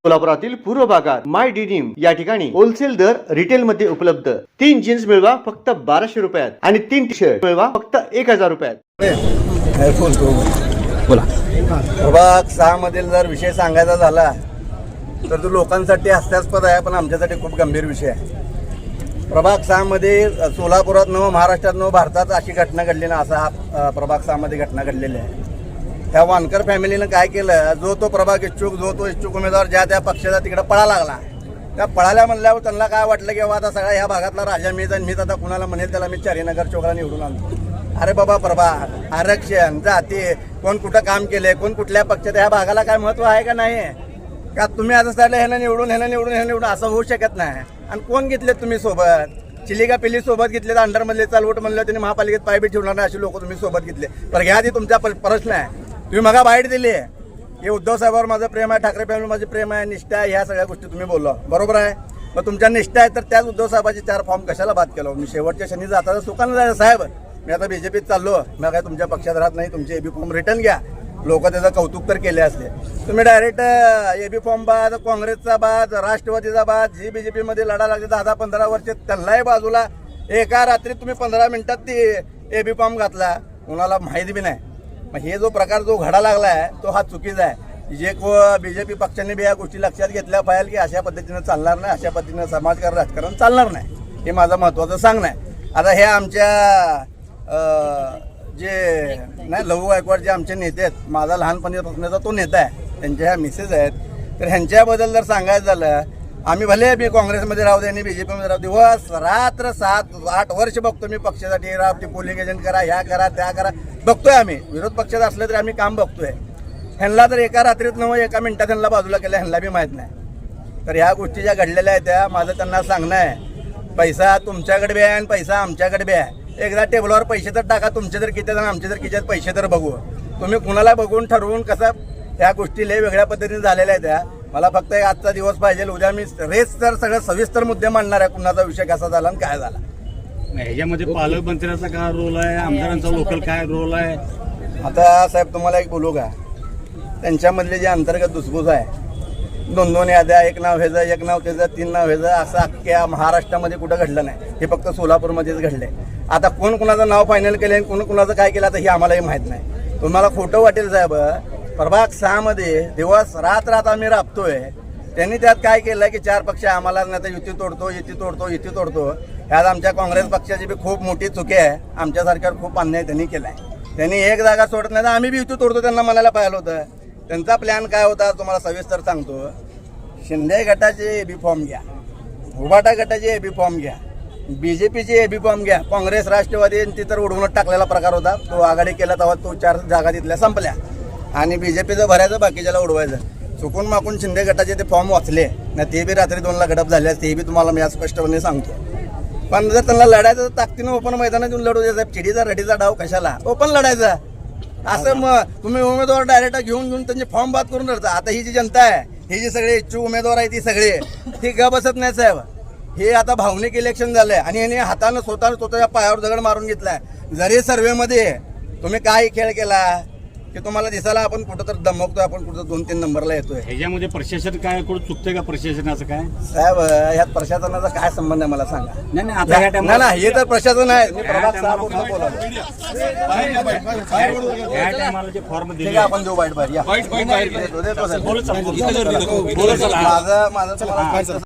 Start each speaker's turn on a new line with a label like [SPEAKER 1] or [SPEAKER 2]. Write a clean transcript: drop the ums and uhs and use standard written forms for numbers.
[SPEAKER 1] सोलापुरातील पूर्व भागात माय डिनिम या ठिकाणी होलसेल दर रिटेल मध्ये उपलब्ध। 3 जीन्स मिळवा फक्त 1200 रुपयात आणि 3 टी शर्ट मिळवा फक्त 1000 रुपयात।
[SPEAKER 2] बोला। प्रभाग 6 मधील जर विषय सांगायचा झाला तर तो लोकांसाठी हास्यास्पद आहे, पण आमच्यासाठी खूप गंभीर विषय आहे। प्रभाग 6 मध्ये सोलापुरात नव महाराष्ट्रात नव भारतात अशी घटना घडली ना, असा हा प्रभाग 6 मध्ये घटना घडलेली आहे। त्या वानकर फॅमिलीनं काय केलं, जो तो प्रभाग इच्छुक, जो तो इच्छुक उमेदवार ज्या त्या पक्षाचा तिकडे पळा लागला। त्या पळाल्या म्हणल्यावर त्यांना काय वाटलं की आता सगळ्या ह्या भागातला राजा मीच आणि मीच आता कुणाला म्हणेल त्याला मी चारीनगर चौकाला निवडून आणतो। अरे बाबा, प्रभाग आरक्षण जाती कोण कुठं काम केलंय, कोण कुठल्या पक्षात, ह्या भागाला काय महत्व आहे का नाही? का तुम्ही आता सांगितलं ह्यानं निवडून असं होऊ शकत नाही। आणि कोण घेतले तुम्ही सोबत? चिलिका पिल्ली सोबत घेतले, अंडरमधले चालवट म्हणलं त्यांनी महापालिकेत पाय बी ठेवणार नाही अशी लोक तुम्ही सोबत घेतले। तर घ्या आधी तुमचा प्रश्न आहे। तुम्ही मगा बाईट दिली की उद्धव साहेबांवर माझं प्रेम आहे, ठाकरे फॅमिली माझी प्रेम आहे, निष्ठा आहे, ह्या सगळ्या गोष्टी तुम्ही बोलला, बरोबर आहे। मग तुमच्या निष्ठा आहे तर त्याच उद्धव साहेबांचे 4 फॉर्म कशाला बाद केलं? मी शेवटच्या शनी जाताना सुखानं जायचं साहेब, मी आता बीजेपीत चाललो, मी काय तुमच्या पक्षात राहत नाही, तुमचे एबी फॉर्म रिटर्न घ्या। लोक त्याचं कौतुक तर केले असते। तुम्ही डायरेक्ट एबी फॉर्म बाद, काँग्रेसचा बाद, राष्ट्रवादीचा बाद, जी बीजेपीमध्ये लढा लागले 10-15 वर्ष, त्यांनाही बाजूला एका रात्रीत तुम्ही 15 मिनिटात ती एबी फॉर्म घातला, कोणाला माहिती बी नाही। मग हे जो प्रकार जो घडा लागला आहे तो हा चुकीचा आहे। जे बीजेपी पक्षाने बी या गोष्टी लक्षात घेतल्या पाहिजे की अशा पद्धतीनं चालणार नाही, अशा पद्धतीनं समाजकारण राजकारण चालणार नाही, हे माझं महत्त्वाचं सांगणं आहे। आता हे आमच्या जे नाही लहू गायकवाड जे आमचे नेते आहेत, माझा लहानपणीपासूनचा तो नेता आहे, त्यांच्या ह्या मिसेस आहेत, तर ह्यांच्याबद्दल जर सांगायचं झालं, आम्ही भले मी काँग्रेसमध्ये राहू दे आणि बीजेपीमध्ये राहू, दिवस रात्र 7-8 वर्ष बघतो मी पक्षासाठी, ते पोलिंग एजंट करा, ह्या करा, त्या करा, बघतोय आम्ही। विरोध पक्षात असलं तरी आम्ही काम बघतोय। ह्यांना तर एका रात्रीत नव्हे एका मिनिटात ह्यांना बाजूला केलं, ह्यांना बी माहीत नाही। तर ह्या गोष्टी ज्या घडलेल्या आहेत त्या माझं त्यांना सांगणं आहे, पैसा तुमच्याकडे बी आहे आणि पैसा आमच्याकडे बी आहे। एकदा टेबलवर पैसे तर टाका, तुमचे तर किती आणि आमचे तर किती पैसे तर बघू। तुम्ही कुणाला बघून ठरवून कसं ह्या गोष्टी लय वेगळ्या पद्धतीने झालेल्या आहेत त्या। मला फक्त एक आजचा दिवस पाहिजे, उद्या मी रेस तर सगळं सविस्तर मुद्दे मांडणार आहे, कुणाचा विषय कसा झाला आणि काय झाला।
[SPEAKER 3] ह्याच्यामध्ये पालकमंत्र्यांचा काय रोल आहे, आमदारांचा लोकल काय रोल आहे?
[SPEAKER 2] आता साहेब तुम्हाला एक बोलू का, त्यांच्यामधले जे अंतर्गत धुसफूस आहे, 2-2 याद्या, एक नाव ह्याचं, एक नाव त्याचं, 3 नाव ह्याचं, असं अख्ख्या महाराष्ट्रामध्ये कुठं घडलं नाही, हे फक्त सोलापूरमध्येच घडले। आता कोण कुणाचं नाव फायनल केलं आणि कोण कुणाचं काय केलं आता हे आम्हालाही माहीत नाही। तुम्हाला खोटं वाटेल साहेब, प्रभाग 6 मध्ये दिवस रात्र आता आम्ही राबतोय, त्यांनी त्यात काय केलं की 4 पक्ष आम्हाला नाही युती तोडतो, युती तोडतो। यात आमच्या काँग्रेस पक्षाची बी खूप मोठी चुकी आहे, आमच्यासारख्यावर खूप अन्याय त्यांनी केलाय। त्यांनी एक जागा सोडत नाही तर आम्ही बी युती तोडतो त्यांना म्हणायला पाहिलं होतं। त्यांचा प्लॅन काय होता तुम्हाला सविस्तर सांगतो। शिंदे गटाचे एबी फॉर्म घ्या, उभाटा गटाचे एबी फॉर्म घ्या, बीजेपीचे एबी फॉर्म घ्या, काँग्रेस राष्ट्रवादी ती तर उडवूनच टाकलेला प्रकार होता, तो आघाडी केला तेव्हा तो 4 जागा तिथल्या संपल्या आणि बीजेपीचं भरायचं, बाकीच्याला उडवायचं। चुकून माकून शिंदे गटाचे ते फॉर्म वाचले ना, ते बी रात्री 2ला गडप झाले, ते बी तुम्हाला मी आज स्पष्टपणे सांगतो। पण जर त्यांना लढायचं तर ताकदीनं ओपन मैदानात येऊन लढू द्यायचं, चिडीचा रडीचा डाव कशाला, ओपन लढायचा। असं मग तुम्ही उमेदवार डायरेक्ट घेऊन त्यांचे फॉर्म बाद करून रडता। आता ही जी जनता आहे, ही जी सगळे इच्छुक उमेदवार आहे ती सगळे ती ग बसत नाही साहेब। हे आता भावनिक इलेक्शन झालंय आणि याने हातानं स्वतःच्या पायावर दगड मारून घेतलाय। जरी सर्वेमध्ये तुम्ही काय खेळ केला की तुम्हाला दिसायला आपण कुठं तर दमकतोय, आपण कुठं 2-3 नंबरला येतोय।
[SPEAKER 3] ह्याच्यामध्ये प्रशासन काय कुठं चुकतंय का? प्रशासनाचं काय
[SPEAKER 2] साहेब, ह्यात प्रशासनाचा काय संबंध आहे मला सांगा?
[SPEAKER 3] नाही आता ह्या टायमाला
[SPEAKER 2] नाही हे तर प्रशासन आहे। मी प्रभाग 6 बोलतो
[SPEAKER 3] ह्या टायमाला जे फॉर्म
[SPEAKER 2] ठीक
[SPEAKER 3] दिले
[SPEAKER 2] आहे, आपण देऊ बाईट बाहेर या।
[SPEAKER 3] माझं
[SPEAKER 2] माझं तुम्हाला